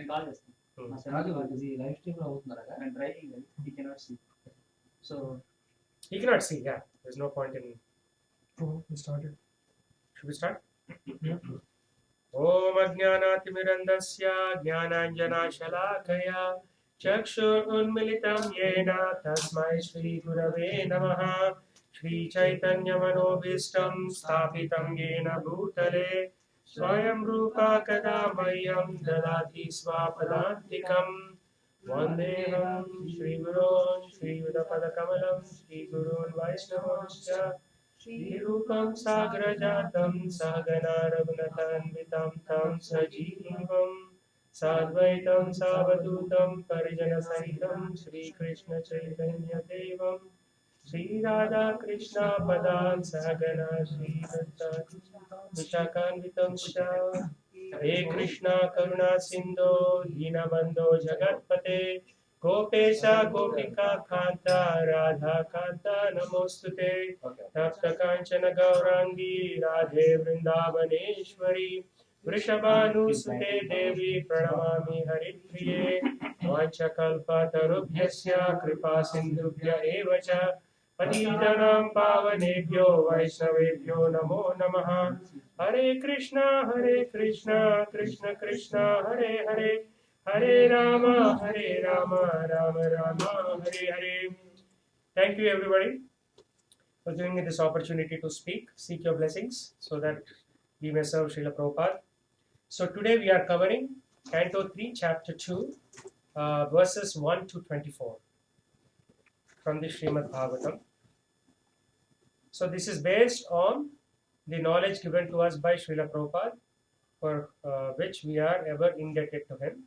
live stream and driving, he cannot see. So he cannot see. Yeah, there's no point in. We started. Should we start? Yeah. Om Ajnanatimirandasya Jnananjanashalakaya Chakshurunmilitam Yena Tasmai Shri Gurave Namaha Shri Chaitanya Manobhistam Sthapitam Yena Bhutale Swayam Rupa Kada Mayam Dadati Swapadantikam Vandeham Shri Gurun Shri Yudapadakamalam Shri Gurun Vaishnavamscha Shri Rupam Sagrajatam Sagana Raghunathanvitam Tam Sajivam Sadvaitam Savadutam Parijana Sahitam Shri Krishna Chaitanya Devam Shri Radha Krishna Padan Sagana Shri Dutta Vishakanvitam Sha Hare Krishna Karuna Sindho Dinabandho Jagatpate Gopesha Gopika Kanta Radha Kanta Namostute Tapta Kanchana Gaurangi Radhe Vrindavaneshwari Vrishabhanusute Devi Pranamami Haripriye Vanchakalpa Tarubhyasya Kripa Sindhubhya Evacha Patitanam Pavanebhyo Vaishnavebhyo Namo Namaha Hare Krishna Krishna Krishna Hare Hare Hare Rama Rama Rama Hare Hare. Thank you everybody for giving me this opportunity to speak. Seek your blessings so that we may serve Srila Prabhupada. So today we are covering Canto 3, Chapter 2, verses 1 to 24 from the Srimad Bhagavatam. So this is based on the knowledge given to us by Srila Prabhupada, for which we are ever indebted to him.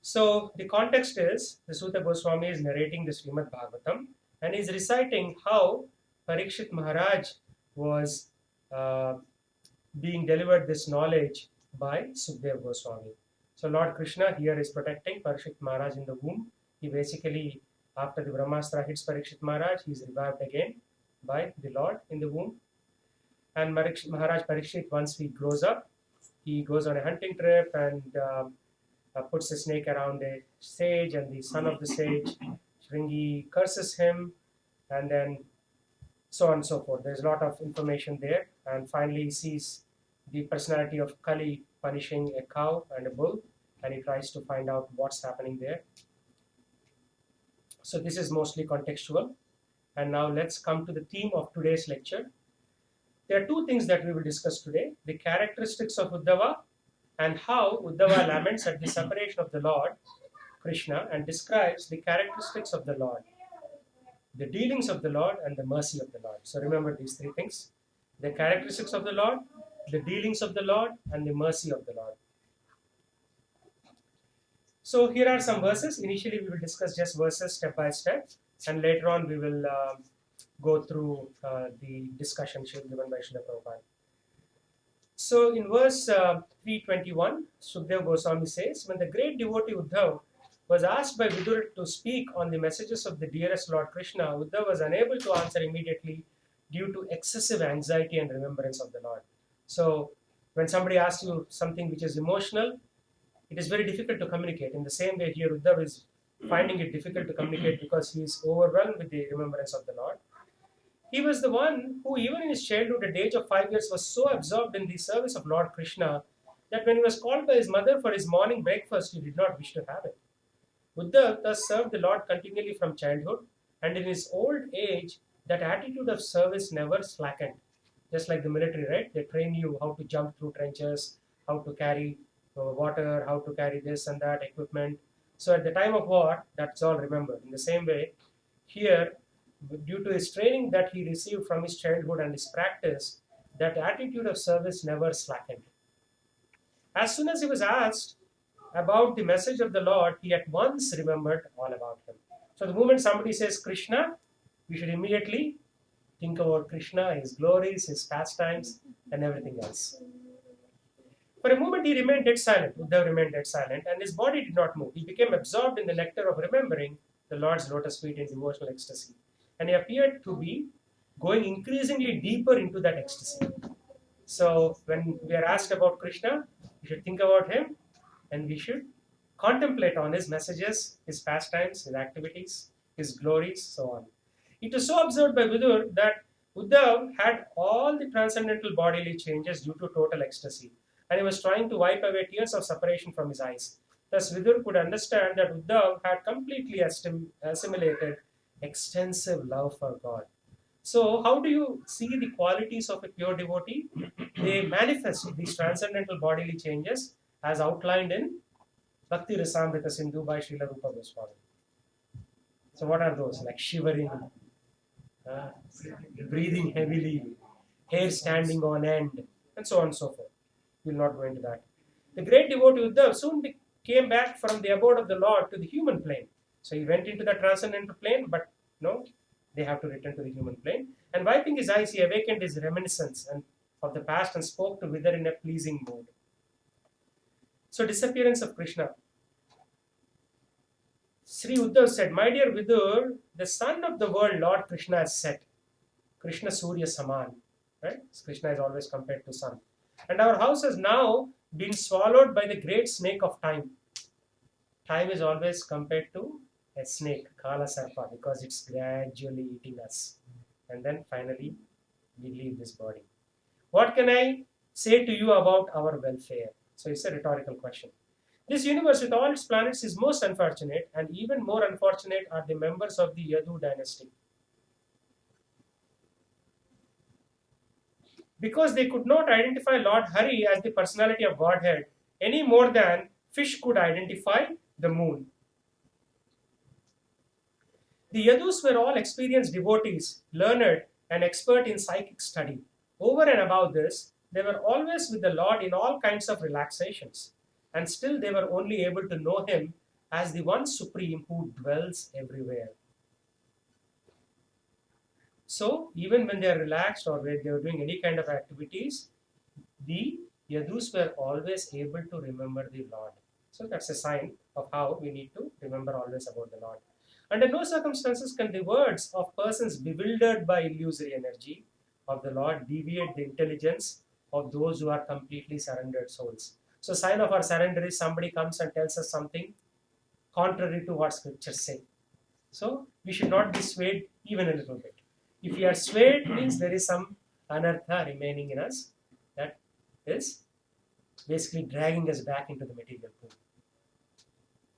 So the context is, the Suta Goswami is narrating the Srimad Bhagavatam and is reciting how Parikshit Maharaj was being delivered this knowledge by Sukdev Goswami. So Lord Krishna here is protecting Parikshit Maharaj in the womb. He basically, after the Brahmastra hits Parikshit Maharaj, he is revived again by the Lord in the womb. And Maharaj Parikshit, once he grows up, he goes on a hunting trip and puts a snake around a sage, and the son of the sage, Shringi, curses him, and then so on and so forth. There's a lot of information there, and finally he sees the personality of Kali punishing a cow and a bull, and he tries to find out what's happening there. So this is mostly contextual. And now let's come to the theme of today's lecture. There are two things that we will discuss today: the characteristics of Uddhava and how Uddhava laments at the separation of the Lord, Krishna, and describes the characteristics of the Lord, the dealings of the Lord, and the mercy of the Lord. So remember these three things: the characteristics of the Lord, the dealings of the Lord, and the mercy of the Lord. So here are some verses. Initially we will discuss just verses step by step, and later on we will go through the discussion given by Srila Prabhupada. So in verse 321, Sukdev Goswami says, when the great devotee Uddhav was asked by Vidur to speak on the messages of the dearest Lord Krishna, Uddhav was unable to answer immediately due to excessive anxiety and remembrance of the Lord. So when somebody asks you something which is emotional, it is very difficult to communicate. In the same way here, Uddhav is finding it difficult to communicate because he is overwhelmed with the remembrance of the Lord. He was the one who, even in his childhood at the age of 5 years, was so absorbed in the service of Lord Krishna that when he was called by his mother for his morning breakfast, he did not wish to have it. Uddhav thus served the Lord continually from childhood, and in his old age, that attitude of service never slackened. Just like the military, right? They train you how to jump through trenches, how to carry water, how to carry this and that equipment. So at the time of war, that's all remembered. In the same way, here, due to his training that he received from his childhood and his practice, that attitude of service never slackened. As soon as he was asked about the message of the Lord, he at once remembered all about him. So the moment somebody says Krishna, we should immediately think about Krishna, his glories, his pastimes, and everything else. For a moment he remained dead silent. Uddhav remained dead silent, and his body did not move. He became absorbed in the nectar of remembering the Lord's lotus feet in devotional ecstasy. And he appeared to be going increasingly deeper into that ecstasy. So when we are asked about Krishna, we should think about him and we should contemplate on his messages, his pastimes, his activities, his glories, so on. It was so observed by Vidur that Uddhav had all the transcendental bodily changes due to total ecstasy, and he was trying to wipe away tears of separation from his eyes. Thus, Vidur could understand that Uddhav had completely assimilated extensive love for God. So, how do you see the qualities of a pure devotee? They manifest these transcendental bodily changes as outlined in Bhakti Rasamrita Sindhu by Srila Rupa Goswami. So, what are those? Like shivering, breathing heavily, hair standing on end, and so on and so forth. We will not go into that. The great devotee Uddhav soon came back from the abode of the Lord to the human plane. So he went into the transcendental plane, but no, they have to return to the human plane. And wiping his eyes, he awakened his reminiscence of the past and spoke to Vidar in a pleasing mood. So disappearance of Krishna. Sri Uddhav said, "My dear Vidur, the sun of the world, Lord Krishna, has set. Krishna Surya Saman." Right? Krishna is always compared to sun. And our house has now been swallowed by the great snake of time. Time is always compared to a snake, Kala Sarpa, because it's gradually eating us. And then finally, we leave this body. What can I say to you about our welfare? So it's a rhetorical question. This universe with all its planets is most unfortunate, and even more unfortunate are the members of the Yadu dynasty. Because they could not identify Lord Hari as the personality of Godhead any more than fish could identify the moon. The Yadus were all experienced devotees, learned and expert in psychic study. Over and above this, they were always with the Lord in all kinds of relaxations, and still they were only able to know Him as the one Supreme who dwells everywhere. So, even when they are relaxed or when they are doing any kind of activities, the Yadus were always able to remember the Lord. So, that's a sign of how we need to remember always about the Lord. Under no circumstances can the words of persons bewildered by illusory energy of the Lord deviate the intelligence of those who are completely surrendered souls. So, sign of our surrender is somebody comes and tells us something contrary to what scriptures say. So, we should not be swayed even a little bit. If we are swayed, means there is some anartha remaining in us that is basically dragging us back into the material pool.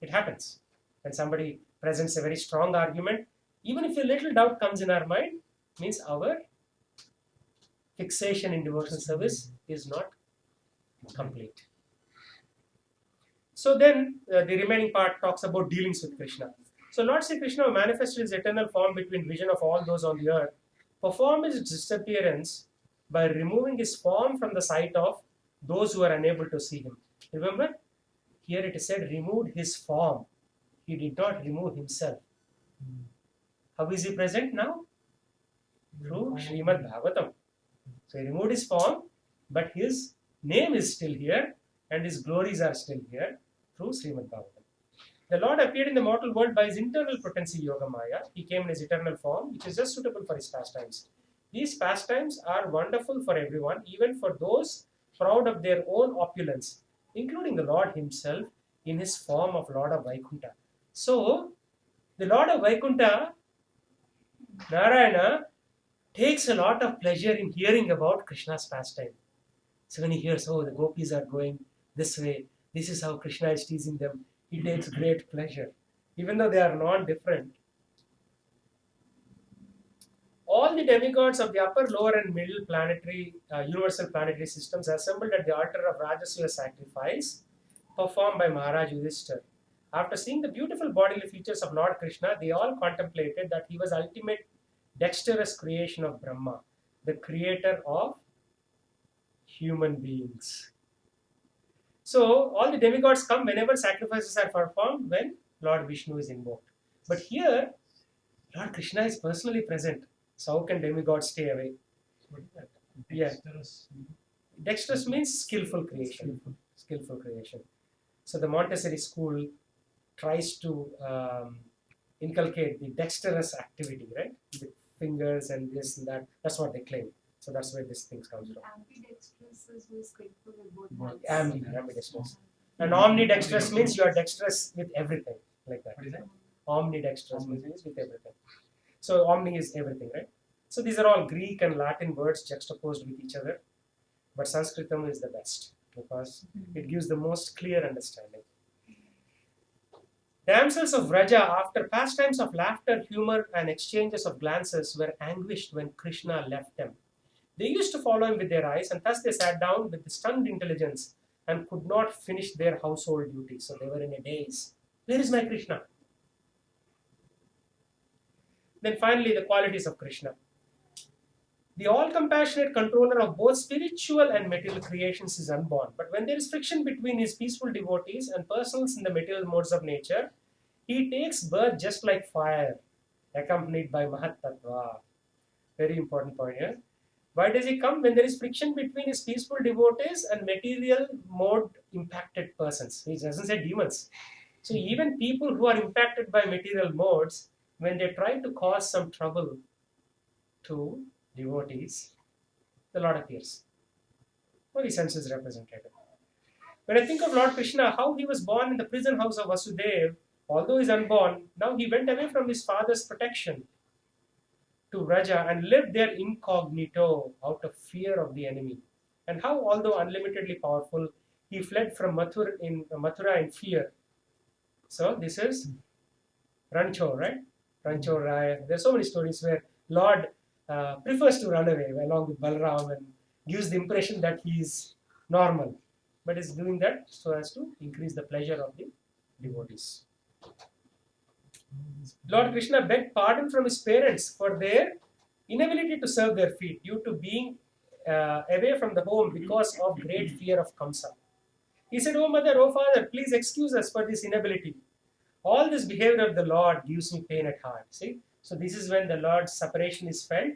It happens. When somebody presents a very strong argument, even if a little doubt comes in our mind, means our fixation in devotional service is not complete. So then the remaining part talks about dealings with Krishna. So Lord Sri Krishna manifested his eternal form between vision of all those on the earth, performed his disappearance by removing his form from the sight of those who are unable to see him. Remember, here it is said, removed his form. He did not remove himself. How is he present now? Through Srimad Bhagavatam. So he removed his form, but his name is still here and his glories are still here through Srimad Bhagavatam. The Lord appeared in the mortal world by his internal potency Yoga Maya. He came in his eternal form, which is just suitable for his pastimes. These pastimes are wonderful for everyone, even for those proud of their own opulence, including the Lord himself in his form of Lord of Vaikuntha. So, the Lord of Vaikuntha, Narayana, takes a lot of pleasure in hearing about Krishna's pastime. So when he hears, oh, the gopis are going this way, this is how Krishna is teasing them, he takes great pleasure, even though they are non-different. All the demigods of the upper, lower and middle planetary, universal planetary systems assembled at the altar of Rajasuya sacrifice performed by Maharaj Yudhishthira. After seeing the beautiful bodily features of Lord Krishna, they all contemplated that he was ultimate dexterous creation of Brahma, the creator of human beings. So, all the demigods come whenever sacrifices are performed when Lord Vishnu is invoked. But here, Lord Krishna is personally present. So, how can demigods stay away? Yeah. Dexterous means skillful creation. Skillful creation. So, the Montessori school tries to inculcate the dexterous activity, right? The fingers and this and that. That's what they claim. So that's where this thing comes from. Ambidextrous is skillful with both hands. Ambidextrous. And omnidextrous means you are dexterous with everything, like that. What is that? Omnidextrous means with everything. So omni is everything, right? So these are all Greek and Latin words juxtaposed with each other. But Sanskritam is the best because it gives the most clear understanding. Damsels of Vraja, after pastimes of laughter, humor, and exchanges of glances, were anguished when Krishna left them. They used to follow him with their eyes, and thus they sat down with stunned intelligence and could not finish their household duties. So they were in a daze. Where is my Krishna? Then finally, the qualities of Krishna. The all-compassionate controller of both spiritual and material creations is unborn. But when there is friction between his peaceful devotees and persons in the material modes of nature, he takes birth just like fire, accompanied by Mahat Tattva. Very important point here. Why does he come? When there is friction between his peaceful devotees and material mode impacted persons. He doesn't say demons. So even people who are impacted by material modes, when they try to cause some trouble to devotees, the Lord appears. Holy sense is representative. When I think of Lord Krishna, how he was born in the prison house of Vasudeva, although he is unborn, now he went away from his father's protection to Vraja and lived there incognito out of fear of the enemy. And how, although unlimitedly powerful, he fled from Mathura in fear. So this is Rancho, right? Rancho Raya. There are so many stories where Lord prefers to run away along with Balram and gives the impression that he is normal, but is doing that so as to increase the pleasure of the devotees. Lord Krishna begged pardon from his parents for their inability to serve their feet due to being away from the home because of great fear of Kamsa. He said, "Oh mother, oh father, please excuse us for this inability. All this behavior of the Lord gives me pain at heart." See? So this is when the Lord's separation is felt,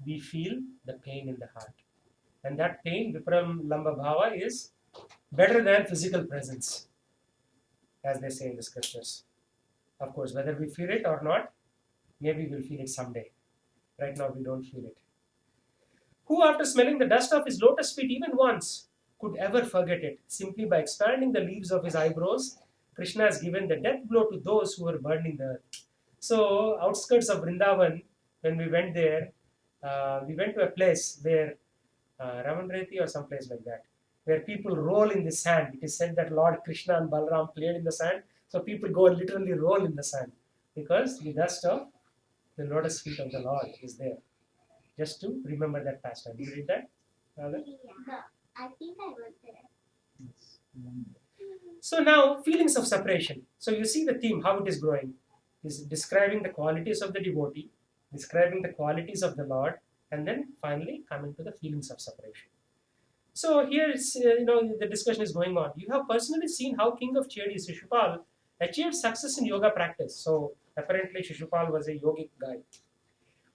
we feel the pain in the heart. And that pain, Viparam Lamba Bhava, is better than physical presence, as they say in the scriptures. Of course, whether we feel it or not, maybe we'll feel it someday. Right now, we don't feel it. Who, after smelling the dust of his lotus feet even once, could ever forget it? Simply by expanding the leaves of his eyebrows, Krishna has given the death blow to those who were burning the earth. So, outskirts of Vrindavan, when we went there, we went to a place where, Ramanreti or some place like that, where people roll in the sand. It is said that Lord Krishna and Balram played in the sand. So people go and literally roll in the sand because the dust of the lotus feet of the Lord is there. Just to remember that pastime. You read that? Radha? Yeah, I think I was there. So now, feelings of separation. So you see the theme, how it is growing. Is describing the qualities of the devotee, describing the qualities of the Lord, and then finally coming to the feelings of separation. So here it's, the discussion is going on. You have personally seen how King of Chedi, Shishupal, achieved success in yoga practice. So apparently Shishupal was a yogic guy.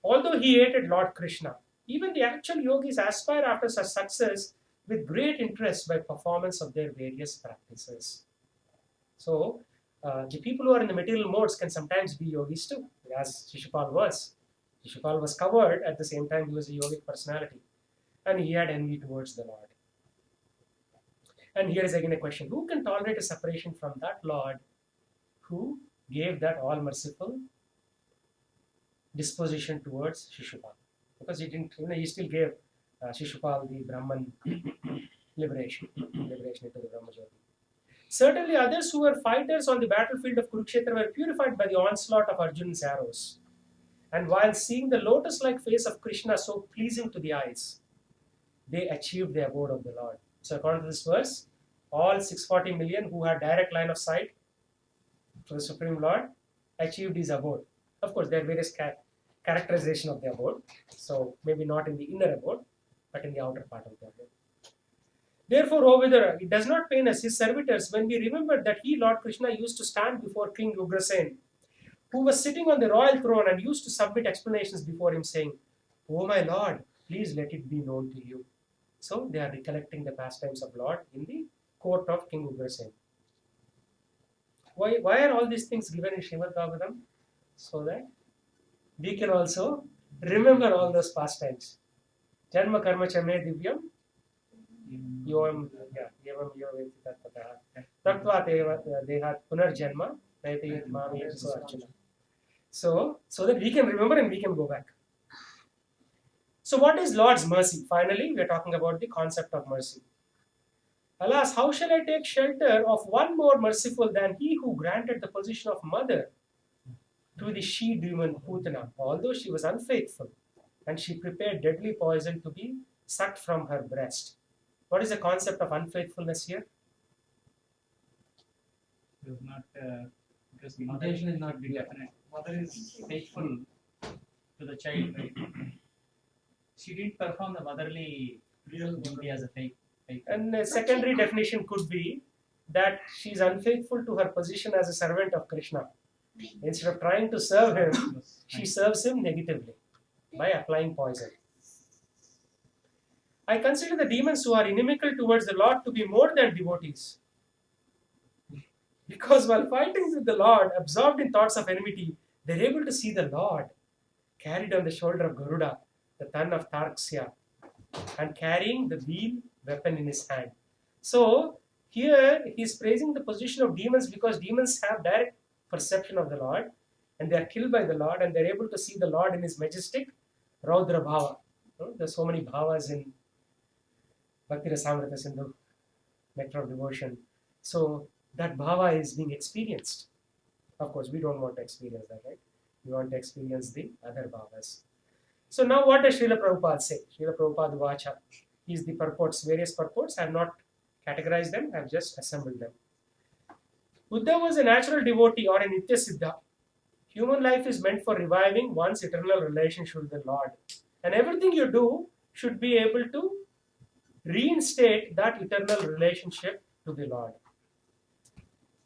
Although he hated Lord Krishna, even the actual yogis aspire after such success with great interest by performance of their various practices. So the people who are in the material modes can sometimes be yogis too, as Shishupal was. Shishupal was covered, at the same time he was a yogic personality. And he had envy towards the Lord. And here is again a question. Who can tolerate a separation from that Lord who gave that all-merciful disposition towards Shishupal? Because he didn't, he still gave Shishupal the Brahman liberation into the Brahmajyoti. Certainly others who were fighters on the battlefield of Kurukshetra were purified by the onslaught of Arjun's arrows. And while seeing the lotus-like face of Krishna so pleasing to the eyes, they achieved the abode of the Lord. So according to this verse, all 640 million who had direct line of sight to the Supreme Lord achieved his abode. Of course, there are various characterization of the abode. So maybe not in the inner abode, but in the outer part of the abode. Therefore, O Vidura, it does not pain us, his servitors, when we remember that he, Lord Krishna, used to stand before King Ugrasen, who was sitting on the royal throne and used to submit explanations before him, saying, "O my Lord, please let it be known to you." So they are recollecting the pastimes of Lord in the court of King Ugrasen. Why are all these things given in Srimad Bhagavatam? So that we can also remember all those pastimes. Janma karma cha me divyam Yoam yoveti tatpataha. Tattva dehat punarjanma naitayet mami arjuna. So that we can remember and we can go back. So what is Lord's mercy? Finally, we are talking about the concept of mercy. Alas, how shall I take shelter of one more merciful than he who granted the position of mother to the she-demon Putana, although she was unfaithful, and she prepared deadly poison to be sucked from her breast. What is the concept of unfaithfulness here? It was not because the intention is not definite. Mother is faithful to the child, right? She didn't perform the motherly duty as a faith. And a secondary definition could be that she is unfaithful to her position as a servant of Krishna. Instead of trying to serve him, she serves him negatively by applying poison. I consider the demons who are inimical towards the Lord to be more than devotees. Because while fighting with the Lord, absorbed in thoughts of enmity, they are able to see the Lord carried on the shoulder of Garuda, the son of Tarksya, and carrying the wheel weapon in his hand. So here he is praising the position of demons because demons have direct perception of the Lord and they are killed by the Lord and they are able to see the Lord in his majestic Raudra Bhava. There are so many bhavas in Bhakti Rasamrita Sindhu, Nectar of Devotion. So that bhava is being experienced. Of course, we don't want to experience that, right? We want to experience the other bhavas. So now what does Srila Prabhupada say? Srila Prabhupada Vacha. Is the purports, various purports. I have not categorized them, I have just assembled them. Uddhava was a natural devotee or a Nitya Siddha. Human life is meant for reviving one's eternal relationship with the Lord. And everything you do should be able to reinstate that eternal relationship to the Lord.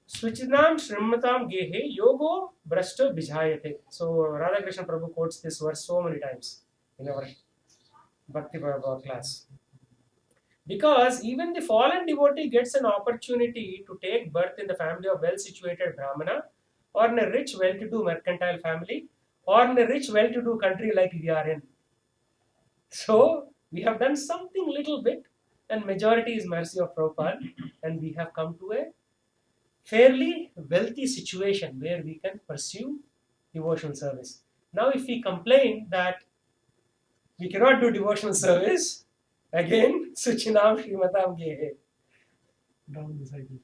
Swichinam Srimatam Gehe Yogo Brashto Bijayate. So Radhakrishna Prabhu quotes this verse so many times in our Bhakti Bhagavatam class. Because even the fallen devotee gets an opportunity to take birth in the family of well-situated Brahmana or in a rich, well-to-do mercantile family or in a rich, well-to-do country like we are in. So we have done something little bit and majority is mercy of Prabhupada and we have come to a fairly wealthy situation where we can pursue devotional service. Now if we complain that we cannot do devotional service, again, Suchinam Srimatam Gehe. Down the cycle.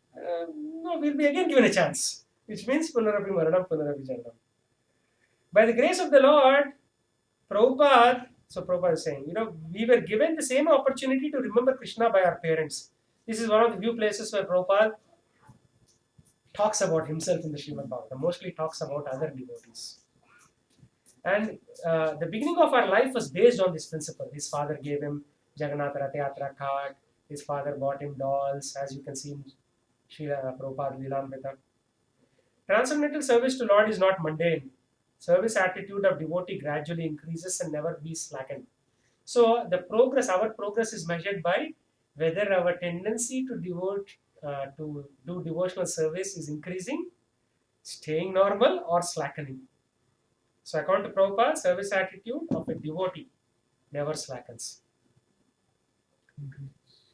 No, we'll be again given a chance, which means Punarapi Maranam, Punarapi Janam. By the grace of the Lord, Prabhupada is saying, we were given the same opportunity to remember Krishna by our parents. This is one of the few places where Prabhupada talks about himself in the Srimad Bhagavatam, mostly talks about other devotees. And the beginning of our life was based on this principle. His father gave him Jagannath Rath Yatra card. His father bought him dolls, as you can see in Srila Prabhupada Lilamrita. Transcendental service to Lord is not mundane. Service attitude of devotee gradually increases and never be slackened. So the progress, our progress is measured by whether our tendency to do devotional service is increasing, staying normal or slackening. So according to Prabhupada, service attitude of a devotee never slackens.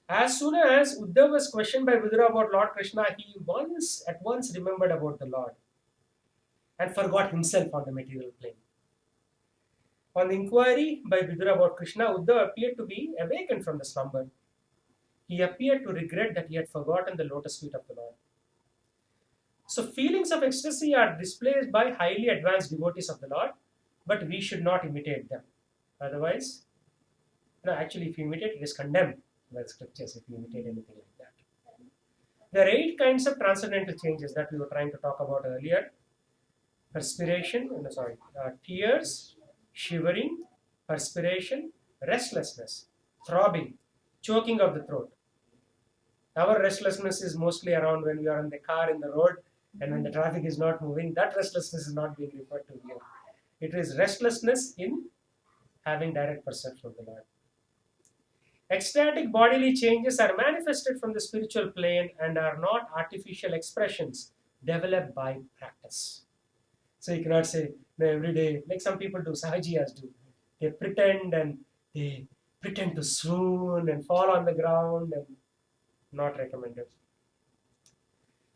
As soon as Uddhava was questioned by Vidura about Lord Krishna, he at once remembered about the Lord and forgot himself on the material plane. On the inquiry by Vidura about Krishna, Uddhava appeared to be awakened from the slumber. He appeared to regret that he had forgotten the lotus feet of the Lord. So feelings of ecstasy are displayed by highly advanced devotees of the Lord, but we should not imitate them. Otherwise, actually if you imitate, it is condemned by the scriptures if you imitate anything like that. There are 8 kinds of transcendental changes that we were trying to talk about earlier. Tears, shivering, perspiration, restlessness, throbbing, choking of the throat. Our restlessness is mostly around when we are in the car, in the road, and when the traffic is not moving. That restlessness is not being referred to here. It is restlessness in having direct perception of the Lord. Ecstatic bodily changes are manifested from the spiritual plane and are not artificial expressions developed by practice. So you cannot say every day, like some people do, sahajiyas do. They pretend and they pretend to swoon and fall on the ground, and not recommended.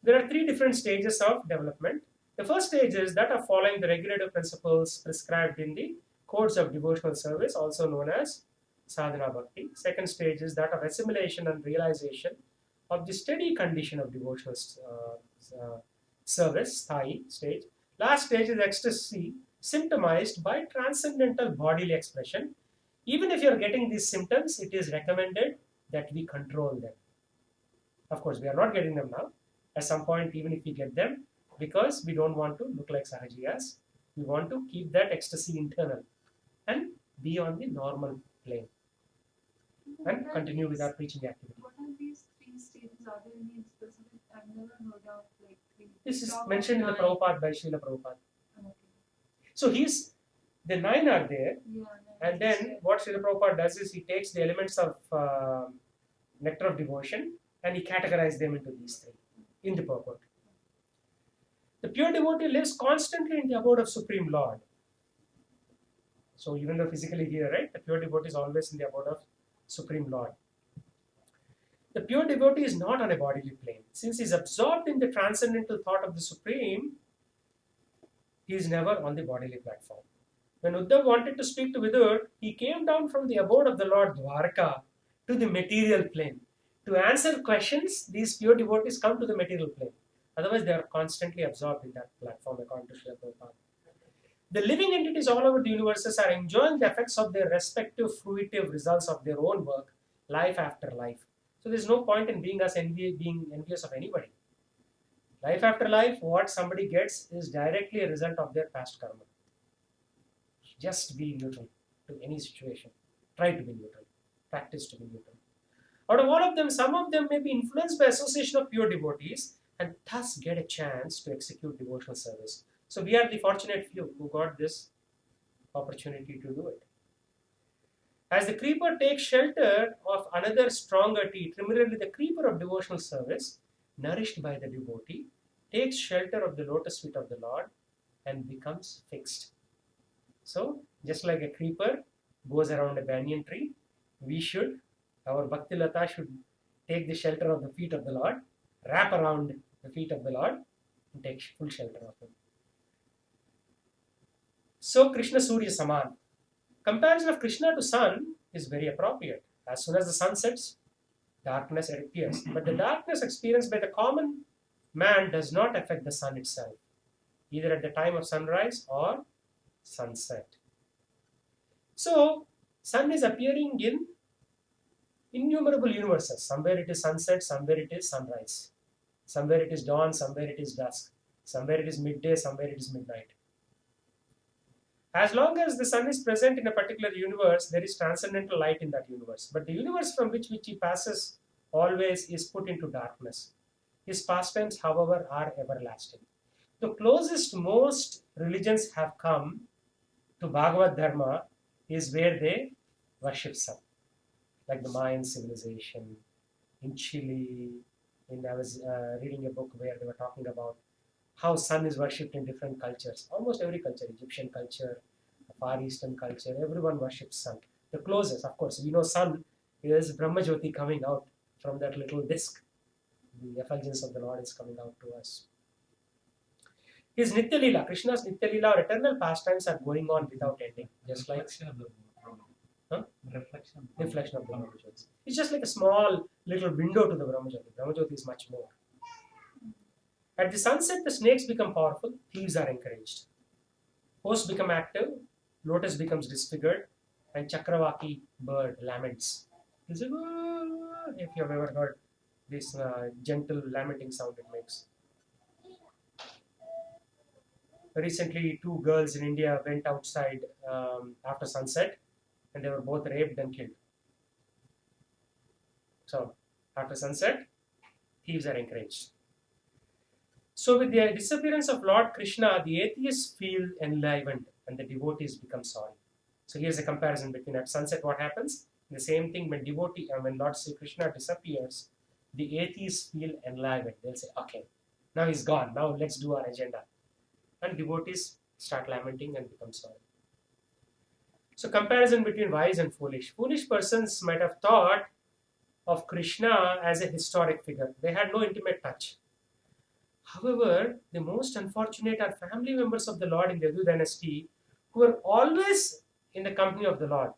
There are 3 different stages of development. The first stage is that of following the regulative principles prescribed in the codes of devotional service, also known as sadhana bhakti. Second stage is that of assimilation and realization of the steady condition of devotional service, sthai stage. Last stage is ecstasy, symptomized by transcendental bodily expression. Even if you are getting these symptoms, it is recommended that we control them. Of course, we are not getting them now. At some point, even if we get them, because we don't want to look like Sahajiyas, we want to keep that ecstasy internal and be on the normal plane and continue with our preaching activity. What are these 3 stages? Are there any specific? I've never heard of like 3. This is mentioned in the Prabhupada by Srila Prabhupada. Okay. So the 9 are there, Yeah. and then what Srila Prabhupada does is he takes the elements of nectar of devotion and he categorizes them into these 3 in the purport. The pure devotee lives constantly in the abode of Supreme Lord. So even though physically here, right, the pure devotee is always in the abode of Supreme Lord. The pure devotee is not on a bodily plane. Since he is absorbed in the transcendental thought of the Supreme, he is never on the bodily platform. When Uddhav wanted to speak to Vidur, he came down from the abode of the Lord Dwarka to the material plane. To answer questions, these pure devotees come to the material plane. Otherwise, they are constantly absorbed in that platform, according to Srila Prabhupada. The living entities all over the universes are enjoying the effects of their respective fruitive results of their own work, life after life. So there is no point in being envious of anybody. Life after life, what somebody gets is directly a result of their past karma. Just be neutral to any situation. Try to be neutral. Practice to be neutral. Out of all of them, some of them may be influenced by association of pure devotees and thus get a chance to execute devotional service. So we are the fortunate few who got this opportunity to do it. As the creeper takes shelter of another stronger tree, similarly the creeper of devotional service, nourished by the devotee, takes shelter of the lotus feet of the Lord and becomes fixed. So just like a creeper goes around a banyan tree, our Bhakti Lata should take the shelter of the feet of the Lord, wrap around the feet of the Lord and take full shelter of him. So Krishna Surya Saman. Comparison of Krishna to sun is very appropriate. As soon as the sun sets, darkness appears. But the darkness experienced by the common man does not affect the sun itself, either at the time of sunrise or sunset. So, sun is appearing in innumerable universes. Somewhere it is sunset, somewhere it is sunrise. Somewhere it is dawn, somewhere it is dusk. Somewhere it is midday, somewhere it is midnight. As long as the sun is present in a particular universe, there is transcendental light in that universe. But the universe from which he passes always is put into darkness. His pastimes, however, are everlasting. The closest most religions have come to Bhagavad Dharma is where they worship sun. Like the Mayan civilization, in Chile, I was reading a book where they were talking about how sun is worshipped in different cultures. Almost every culture, Egyptian culture, Far Eastern culture, everyone worships sun. The closest, of course, we know sun is Brahma Jyoti coming out from that little disc. The effulgence of the Lord is coming out to us. His Nitya Leela, Krishna's Nitya Leela or eternal pastimes are going on without ending. Just like Reflection of the Brahma. Huh? Reflection of the Brahma Jyoti. It's just like a small little window to the Brahma Jyoti. Brahma Jyoti is much more. At the sunset, the snakes become powerful, thieves are encouraged. Hosts become active, lotus becomes disfigured, and Chakravaki bird laments. It's like, if you have ever heard this gentle lamenting sound it makes. Recently, 2 girls in India went outside after sunset and they were both raped and killed. So, after sunset, thieves are encouraged. So, with the disappearance of Lord Krishna, the atheists feel enlivened and the devotees become sorry. So, here's a comparison between at sunset what happens. The same thing when when Lord Sri Krishna disappears, the atheists feel enlivened. They'll say, okay, now he's gone. Now let's do our agenda. And devotees start lamenting and become sorry. So comparison between wise and foolish. Foolish persons might have thought of Krishna as a historic figure. They had no intimate touch. However, the most unfortunate are family members of the Lord in the Yadu dynasty who were always in the company of the Lord.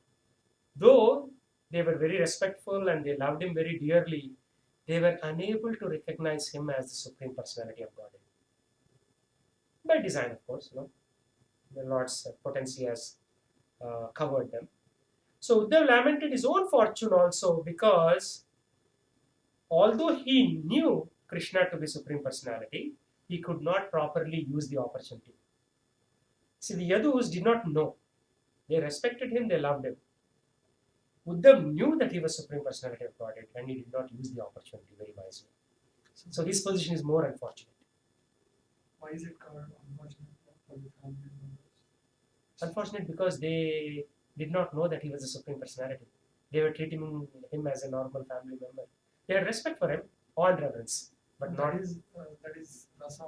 Though they were very respectful and they loved him very dearly, they were unable to recognize him as the Supreme Personality of Godhead. By design, of course, the Lord's potency has covered them. So Uddhav lamented his own fortune also because although he knew Krishna to be Supreme Personality, he could not properly use the opportunity. See, the Yadus did not know. They respected him, they loved him. Uddhav knew that he was Supreme Personality of Godhead and he did not use the opportunity very wisely. So his position is more unfortunate. Why is it called unfortunate for the family members? Unfortunate because they did not know that he was a Supreme Personality. They were treating him as a normal family member. They had respect for him, awe and reverence, but not. That is rasa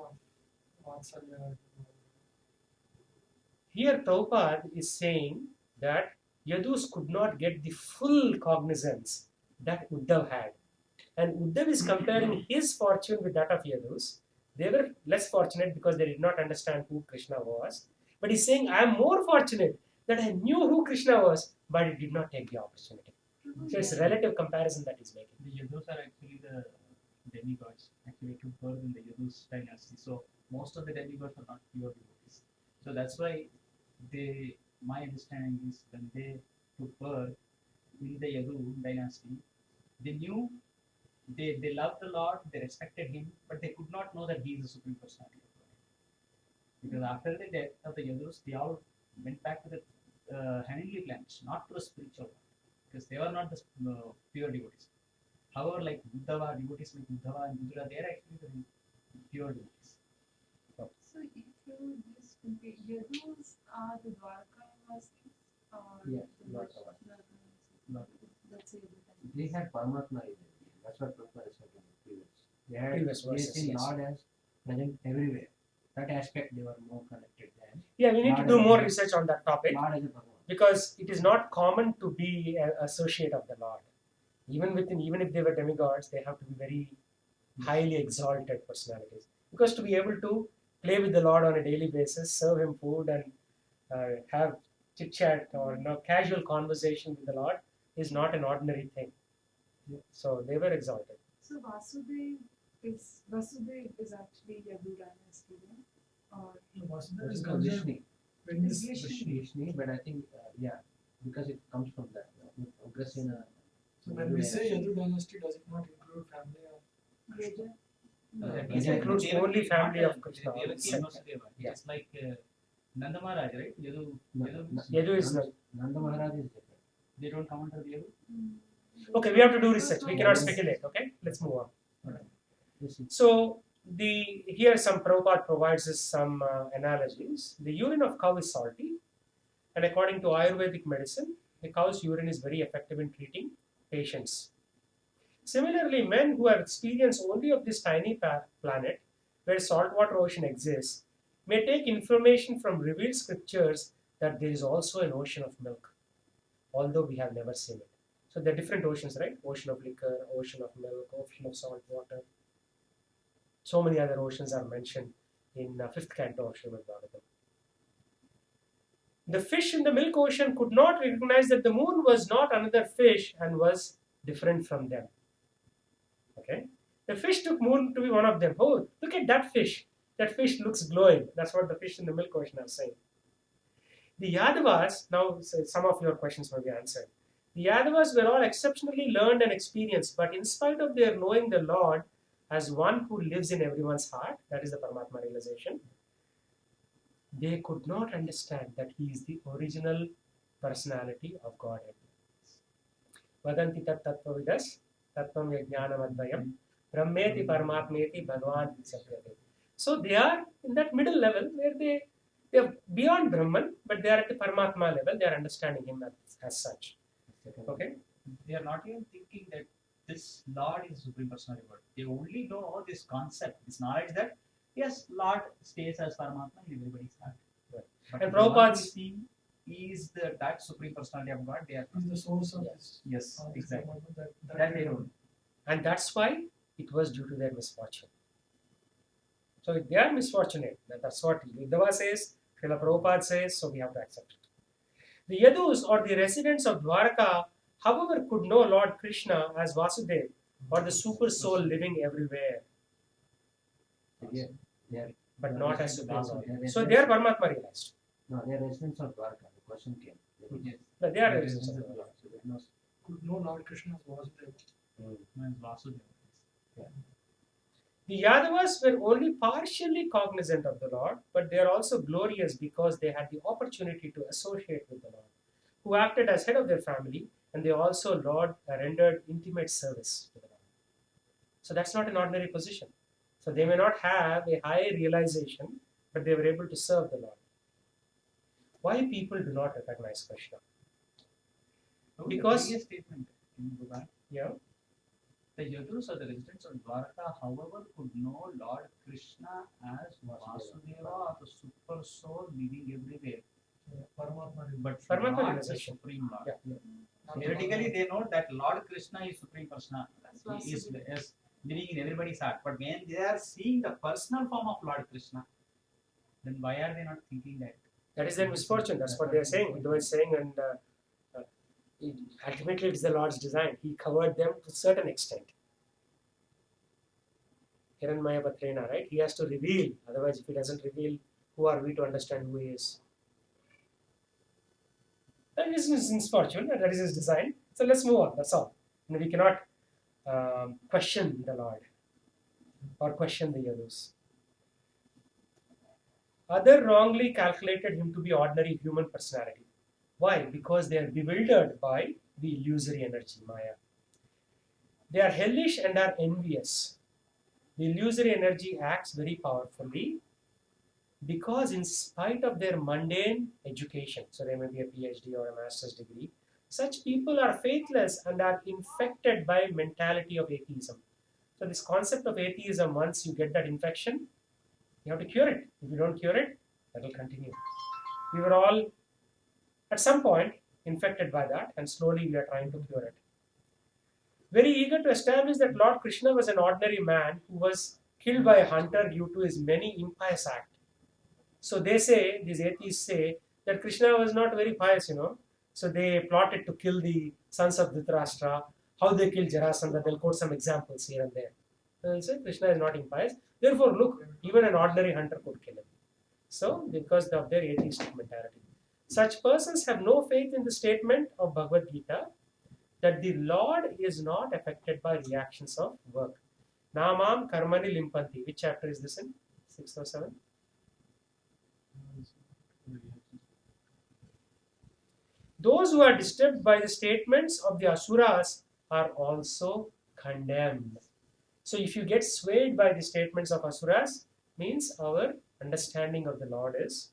vatsalya. Here Prabhupada is saying that Yadus could not get the full cognizance that Uddhav had. And Uddhav is comparing his fortune with that of Yadus. They were less fortunate because they did not understand who Krishna was. But he's saying, I am more fortunate that I knew who Krishna was, but I did not take the opportunity. So it's a relative comparison that he's making. The Yadus are actually the demigods, actually took birth in the Yadus dynasty. So most of the demigods are not pure devotees. So that's why my understanding is when they took birth in the Yadu dynasty, they knew, they loved the Lord, they respected him, but they could not know that he is the Supreme Personality of God. Because after the death of the Yadus, they all went back to the heavenly planets, not to the spiritual one, because they were not the pure devotees. However, like Uddhava, devotees like Uddhava and Vidura, they are actually the pure devotees. So if you just compare, Yadus are the Dwarkavasis or Yeah, the Dwarkavasis. That's it. They had Paramatma in them. That's what Prabhupada said in the previous. They had Previous verses, they see yes. Lord as present everywhere. That aspect they were more connected than Yeah, we need to do more research on that topic Lord as a Bhagavan. because it is not common to be an associate of the Lord. Even if they were demigods, they have to be very highly exalted personalities. Because to be able to play with the Lord on a daily basis, serve him food and have chit chat or casual conversation with the Lord is not an ordinary thing. So they were exalted. So Vasudev is actually Yadu dynasty, or Vasudha is Because Vishnu. when this Vishnu, but I think because it comes from that Ugrasena. so when we say Yadu dynasty, does it not include family of Gaja? It includes only family of Krishna. Devaki and Vasudeva. Yeah. It's like Nanda Maharaj, right? Yadu Yadu is Nanda Maharaj is different. they don't come under the Yadu. okay. We have to do research. We cannot speculate. Okay, let's move on. This is So here some Prabhupada provides us some analogies. The urine of cow is salty, and according to Ayurvedic medicine, the cow's urine is very effective in treating patients. Similarly, men who have experience only of this tiny planet where saltwater ocean exists may take information from revealed scriptures that there is also an ocean of milk, although we have never seen it. So there are different oceans, right? Ocean of liquor, ocean of milk, ocean of salt water. So many other oceans are mentioned in 5th canto of Srimad Bhagavatam. The fish in the milk ocean could not recognize that the moon was not another fish and was different from them. Okay? The fish took moon to be one of them. Oh, look at that fish. That fish looks glowing. That's what the fish in the milk ocean are saying. The Yadavas, now some of your questions will be answered. The Yadavas were all exceptionally learned and experienced, but in spite of their knowing the Lord as one who lives in everyone's heart, that is the Paramatma realization, they could not understand that he is the original personality of Godhead. Vadanti tat tattvavidas tattvam yajnanam advayam brahmeti paramatmeti bhagavan sapyate. So they are in that middle level where they are beyond Brahman, but they are at the Paramatma level. They are understanding him as such. Okay? They are not even thinking that this Lord is Supreme Personality of God. They only know this concept, this knowledge that yes, Lord stays as Paramatma in everybody's heart. Right. But And the one who Prabhupada's- is seeing is that Supreme Personality of God. They are Is the source of this. yes, this exactly. Brahman, That they don't. And that's why it was due to their misfortune. So if they are misfortunate, that's what Uddhava says, Srila Prabhupada says, so we have to accept it. The Yadus or the residents of Dwarka, however, could know Lord Krishna as Vasudev or the super soul living everywhere, They are but not as Supreme Lord. residents- So they are Paramatma realized. No, they are residents of Dwarka. The question came. Yes. No, they are residents of Dwarka. So there is Could know Lord Krishna as Vasudeva. Means Vasudeva. The Yadavas were only partially cognizant of the Lord, but they are also glorious because they had the opportunity to associate with the Lord, who acted as head of their family, and they also rendered intimate service to the Lord. So that's not an ordinary position. So they may not have a high realization, but they were able to serve the Lord. Why people do not recognize Krishna? Because- the previous statement. Can you go back? Yeah. The Yadus or the residents of Dwarka, however, could know Lord Krishna as Vasudeva or the super soul living everywhere, Paramatma. but Paramatma not the realization. Supreme Lord. Yeah. Theoretically, they know that Lord Krishna is Supreme Persona. That's He is Vasudeva. living in everybody's heart. But when they are seeing the personal form of Lord Krishna, then why are they not thinking that? That is their misfortune. That's what they are saying. Uddhava is saying, and ultimately it's the Lord's design. He covered them to a certain extent. Hiranmaya Patrena, right? He has to reveal. Otherwise, if he doesn't reveal, who are we to understand who he is? That is his misfortune, and that is his design. So let's move on. That's all. And we cannot question the Lord or question the Yadus. Other wrongly calculated him to be ordinary human personality. Why? Because they are bewildered by the illusory energy, Maya. They are hellish and are envious. The illusory energy acts very powerfully because, in spite of their mundane education, so they may be a PhD or a master's degree, such people are faithless and are infected by mentality of atheism. So, this concept of atheism, once you get that infection, you have to cure it. If you don't cure it, that will continue. We were all, at some point, infected by that, and slowly we are trying to cure it. Very eager to establish that Lord Krishna was an ordinary man who was killed by a hunter due to his many impious acts. So they say, these atheists say, that Krishna was not very pious, So they plotted to kill the sons of Dhritarashtra. How they killed Jarasandha, they'll quote some examples here and there. So they say Krishna is not impious. Therefore, look, even an ordinary hunter could kill him. So, because of their atheistic mentality. Such persons have no faith in the statement of Bhagavad Gita that the Lord is not affected by reactions of work. Namam karmani limpanti. Which chapter is this in? 6 or 7? Those who are disturbed by the statements of the Asuras are also condemned. So if you get swayed by the statements of Asuras, means our understanding of the Lord is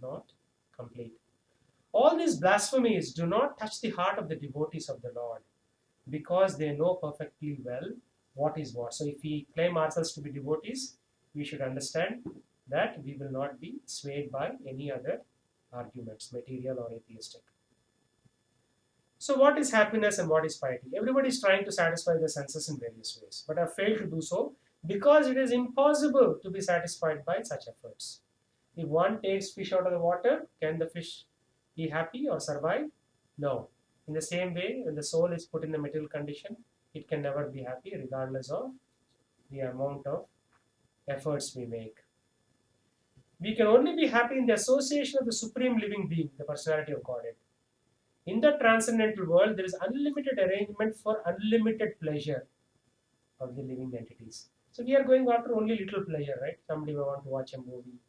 not complete. All these blasphemies do not touch the heart of the devotees of the Lord because they know perfectly well what is what. So if we claim ourselves to be devotees, we should understand that we will not be swayed by any other arguments, material or atheistic. So what is happiness and what is piety? Everybody is trying to satisfy their senses in various ways, but have failed to do so because it is impossible to be satisfied by such efforts. If one takes fish out of the water, can the fish be happy or survive? No. In the same way, when the soul is put in the material condition, it can never be happy regardless of the amount of efforts we make. We can only be happy in the association of the Supreme Living Being, the personality of Godhead. In the transcendental world, there is unlimited arrangement for unlimited pleasure of the living entities. So we are going after only little pleasure, right? Somebody may want to watch a movie.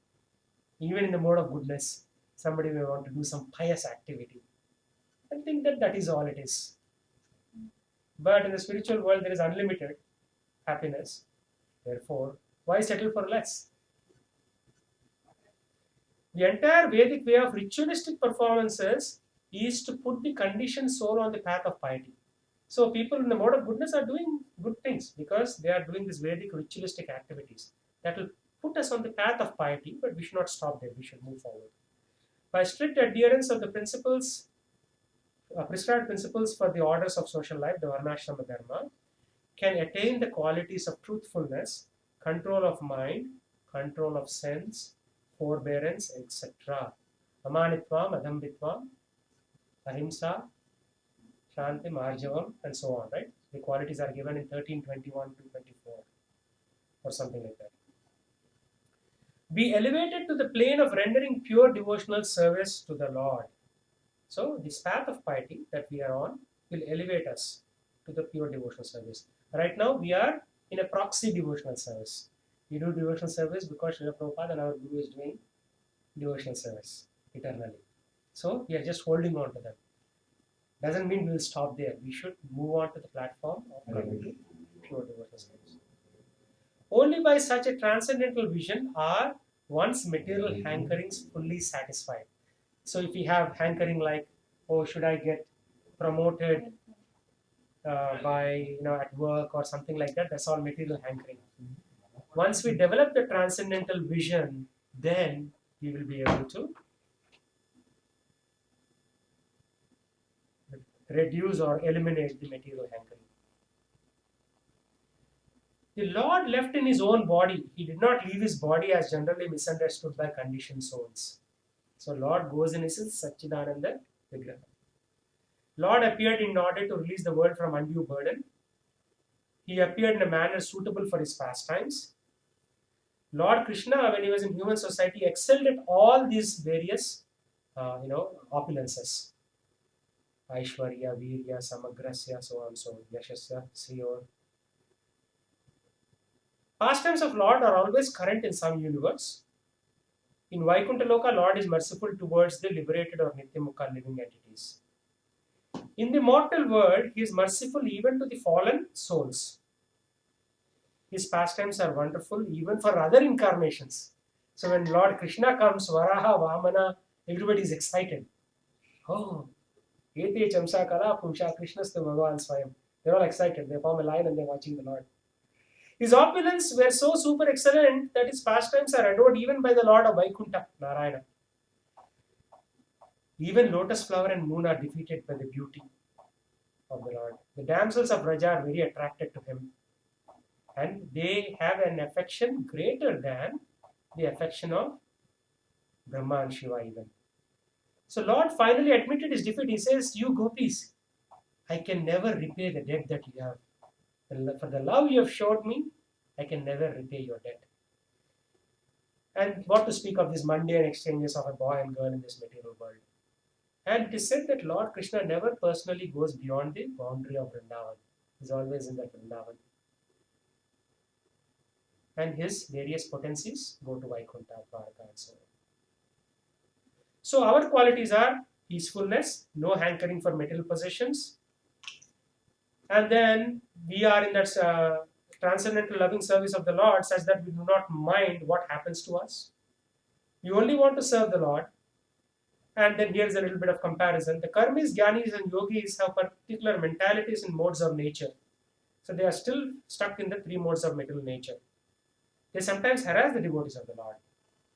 Even in the mode of goodness, somebody may want to do some pious activity. I think that that is all it is. But in the spiritual world, there is unlimited happiness. Therefore, why settle for less? The entire Vedic way of ritualistic performances is to put the conditioned soul on the path of piety. So people in the mode of goodness are doing good things because they are doing these Vedic ritualistic activities that will put us on the path of piety, but we should not stop there. We should move forward. by strict adherence of the principles, prescribed principles for the orders of social life, the Varnashrama Dharma, can attain the qualities of truthfulness, control of mind, control of sense, forbearance, etc. Amanitvam, adambitvam, ahimsa, shanti, marjavam, and so on, right? The qualities are given in 13:21 to 24 or something like that. Be elevated to the plane of rendering pure devotional service to the Lord. So, this path of piety that we are on will elevate us to the pure devotional service. Right now, we are in a proxy devotional service. We do devotional service because Srila Prabhupada and our Guru is doing devotional service eternally. So, we are just holding on to them. Doesn't mean we will stop there. We should move on to the platform of coming to pure devotional service. Only by such a transcendental vision are one's material hankerings fully satisfied. So if we have hankering like, oh, should I get promoted by at work or something like that, that's all material hankering. Once we develop the transcendental vision, then we will be able to reduce or eliminate the material hankering. The Lord left in his own body. He did not leave his body as generally misunderstood by conditioned souls. So Lord goes in his Satchidananda Vigraha. Lord appeared in order to release the world from undue burden. He appeared in a manner suitable for his pastimes. Lord Krishna, when he was in human society, excelled at all these various, opulences. Aishwarya, Virya, Samagrasya, so on, so Yashasya, Sriyor. Pastimes of Lord are always current in some universe. In Vaikuntha Loka, Lord is merciful towards the liberated or Nityamukha living entities. In the mortal world, he is merciful even to the fallen souls. His pastimes are wonderful even for other incarnations. So when Lord Krishna comes, Varaha, Vamana, everybody is excited. Oh, Ete Chamsa Kala Pumsha Krishnastu Bhagavan Swayam. They're all excited. They form a line and they're watching the Lord. His opulence were so super excellent that his pastimes are adored even by the Lord of Vaikuntha, Narayana. Even lotus flower and moon are defeated by the beauty of the Lord. The damsels of Braja are very attracted to him. And they have an affection greater than the affection of Brahma and Shiva even. So Lord finally admitted his defeat. He says, you gopis, I can never repay the debt that you have. For the love you have showed me, I can never repay your debt. And what to speak of these mundane exchanges of a boy and girl in this material world. And it is said that Lord Krishna never personally goes beyond the boundary of Vrindavan. He is always in that Vrindavan. And his various potencies go to Vaikuntha, Dwarka and so on. So our qualities are peacefulness, no hankering for material possessions, and then we are in that transcendental loving service of the Lord such that we do not mind what happens to us. We only want to serve the Lord. And then here's a little bit of comparison. The karmis, jnanis and yogis have particular mentalities and modes of nature. So they are still stuck in the three modes of material nature. They sometimes harass the devotees of the Lord.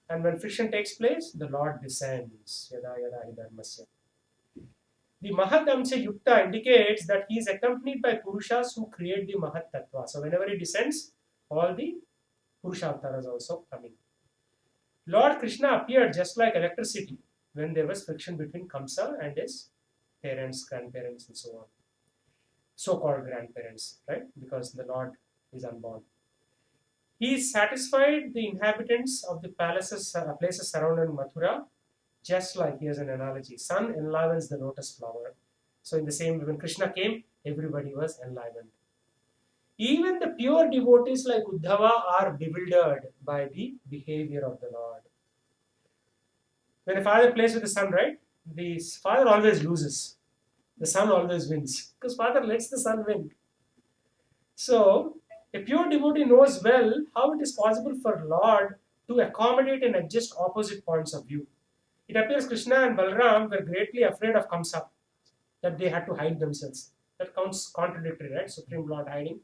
And when friction takes place, the Lord descends. Yada yada hi dharmasya. The Mahat Amsha Yukta indicates that he is accompanied by Purushas who create the Mahat Tattva. So whenever he descends, all the Purusha Avtaras also coming. Lord Krishna appeared just like electricity when there was friction between Kamsa and his parents, grandparents and so on. So-called grandparents, right? Because the Lord is unborn. He satisfied the inhabitants of the places surrounding Mathura. Just like, here's an analogy, sun enlivens the lotus flower. So in the same way, when Krishna came, everybody was enlivened. Even the pure devotees like Uddhava are bewildered by the behavior of the Lord. When a father plays with the son, right, the father always loses. The son always wins. Because father lets the son win. So, a pure devotee knows well how it is possible for Lord to accommodate and adjust opposite points of view. It appears Krishna and Balram were greatly afraid of Kamsa, that they had to hide themselves. That counts contradictory, right? Supreme Lord hiding.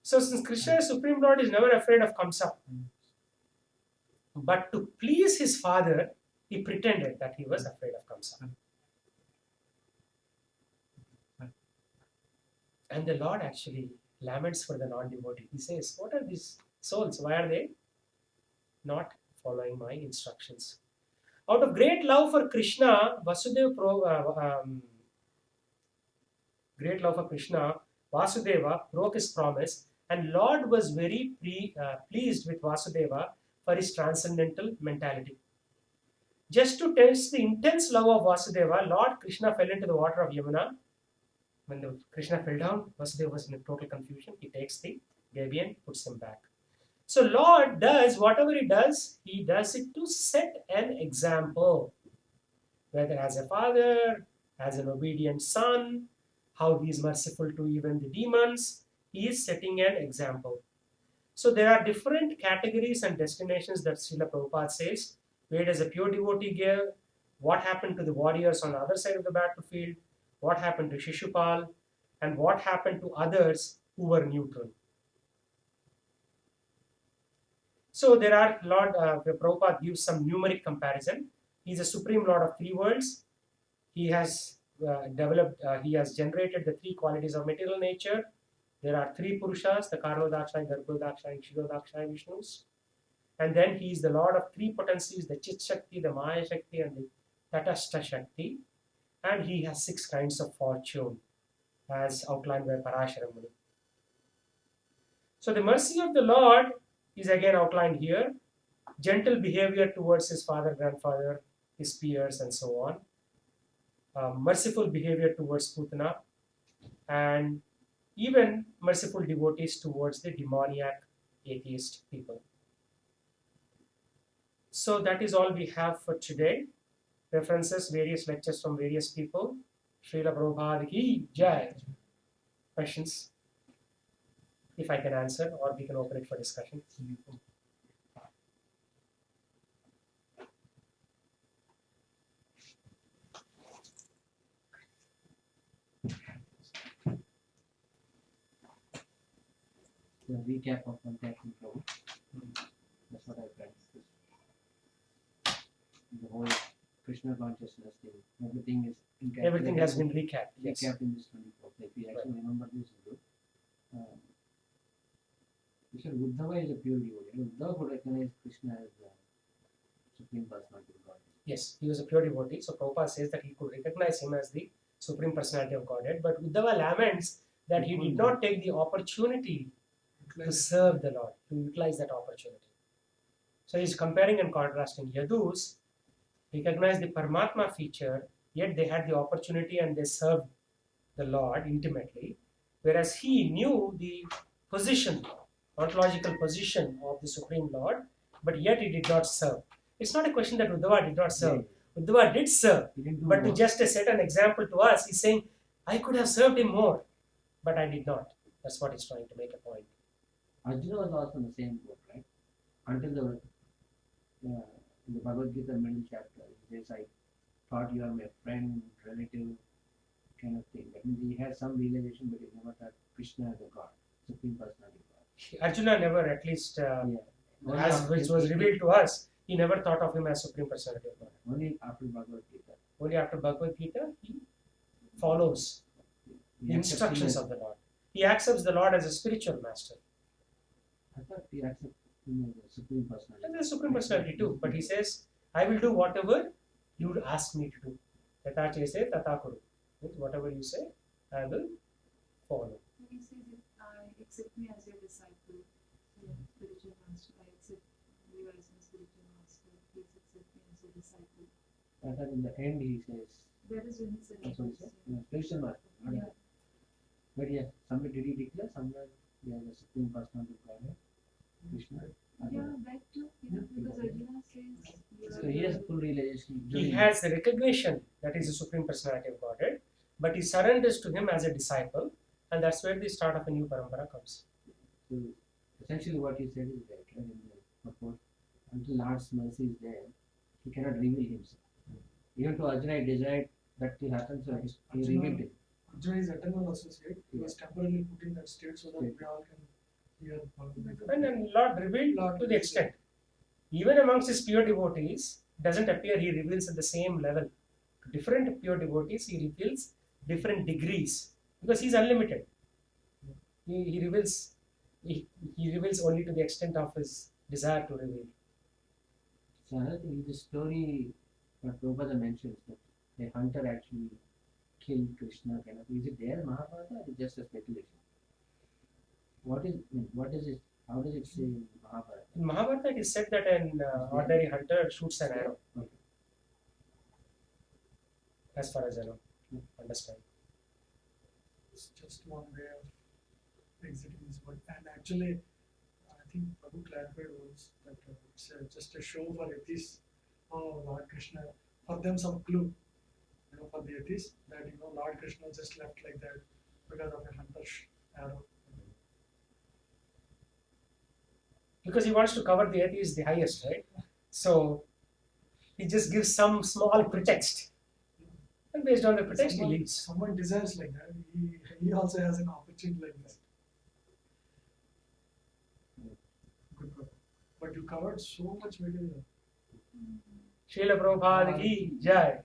So since Krishna is Supreme Lord, is never afraid of Kamsa. But to please his father, He pretended that he was afraid of Kamsa. And the Lord actually laments for the non-devotee. He says, what are these souls? Why are they not following my instructions? Out of great love for Krishna, Vasudeva broke his promise, and Lord was very pleased with Vasudeva for his transcendental mentality. Just to test the intense love of Vasudeva, Lord Krishna fell into the water of Yamuna. When Krishna fell down, Vasudeva was in total confusion. He takes the baby and puts him back. So Lord does whatever he does it to set an example. Whether as a father, as an obedient son, how he is merciful to even the demons, he is setting an example. So there are different categories and destinations that Srila Prabhupada says. Where does a pure devotee give? What happened to the warriors on the other side of the battlefield? What happened to Shishupal? And what happened to others who were neutral? So there are Prabhupada gives some numeric comparison. He is a supreme Lord of three worlds. He has he has generated the three qualities of material nature. There are three Purushas, the Karnodaksha, Garbhodaksha, and Kshirodaksha Vishnus. And then he is the Lord of three potencies, the Chit Shakti, the Maya Shakti, and the Tatastha Shakti. And he has 6 kinds of fortune, as outlined by Parashara Muni. So the mercy of the Lord is again outlined here. Gentle behavior towards his father, grandfather, his peers, and so on. Merciful behavior towards Putana, and even merciful devotees towards the demoniac atheist people. So that is all we have for today. References, various lectures from various people. Srila Prabhupada ki jai. Questions? If I can answer, or we can open it for discussion. The recap of contacting flow. That's what I practiced. The whole Krishna consciousness thing, everything is Everything has been recapped. Yes. Recapped in this 24. If we actually remember this, is good. You said Uddhava is a pure devotee. Uddhava could recognize Krishna as the Supreme Personality of Godhead. Yes, he was a pure devotee. So Prabhupada says that he could recognize him as the Supreme Personality of Godhead. But Uddhava laments that he did not take the opportunity to serve the Lord, to utilize that opportunity. So he's comparing and contrasting. Yadus recognized the Paramatma feature, yet they had the opportunity and they served the Lord intimately, whereas he knew the position, ontological position of the Supreme Lord, but yet he did not serve. It's not a question that Uddhava did not serve. Uddhava did serve, but to just set an example to us, he's saying, I could have served him more, but I did not. That's what he's trying to make a point. Arjuna was also in the same boat, right? Until in the Bhagavad Gita middle chapter, he says, I thought you are my friend, relative, kind of thing. That means he had some realization, but he never thought Krishna as a God, Supreme Personality of God. Arjuna never, at least, as which was revealed to us, he never thought of him as Supreme Personality of God. Only after Bhagavad Gita. Only after Bhagavad Gita, he follows the instructions of the Lord. He accepts the Lord as a spiritual master. I thought he accepted him as a Supreme Personality. And the Supreme Personality too. But he says, I will do whatever you ask me to do. Tata chese tata kuru. Whatever you say, I will follow. He says, accept me as your disciple, spiritual master. I accept you as my spiritual master. Please accept me as your disciple. I thought in the end he says, That is when he said, that's what he said, spiritual master. Yeah. But yeah, somewhere did he declare, somewhere the Supreme Personality of God, Krishna. Yeah, that too. Because Arjuna says, So he has full realization. He has the recognition that is the Supreme Personality of Godhead, but he surrenders to him as a disciple, and that's where the start of a new parampara comes. So essentially what he said is that, right, in the purport, until Lord's mercy is there, he cannot reveal himself. Even to Arjuna, he desired that to happen, so he revealed it. Arjuna is eternal associate. He was temporarily put in that state so that we all can hear. And then Lord revealed to the extent. Even amongst his pure devotees, doesn't appear, he reveals at the same level. Different pure devotees, he reveals different degrees because he's unlimited. He reveals he reveals only to the extent of his desire to reveal. So another thing is the story what Prabhupada mentions that the hunter actually killed Krishna kind of. Is it there in Mahabharata or is it just a speculation? What is it? How does it say in Mahabharata? In Mahabharata, it is said that an ordinary hunter shoots an arrow. Okay. As far as I know, understand. It's just one way of exiting this world. And actually, I think Prabhu clarified was that it's just a show for atheists. Oh, Lord Krishna, for them some clue, for the atheists that Lord Krishna just left like that because of a hunter's arrow. Because he wants to cover the atheist the highest, right? So he just gives some small pretext. And based on the pretext, he leaves. Someone desires like that. He also has an opportunity like that. Good, Prabhu. But you covered so much material. Srila Prabhupada ki jai.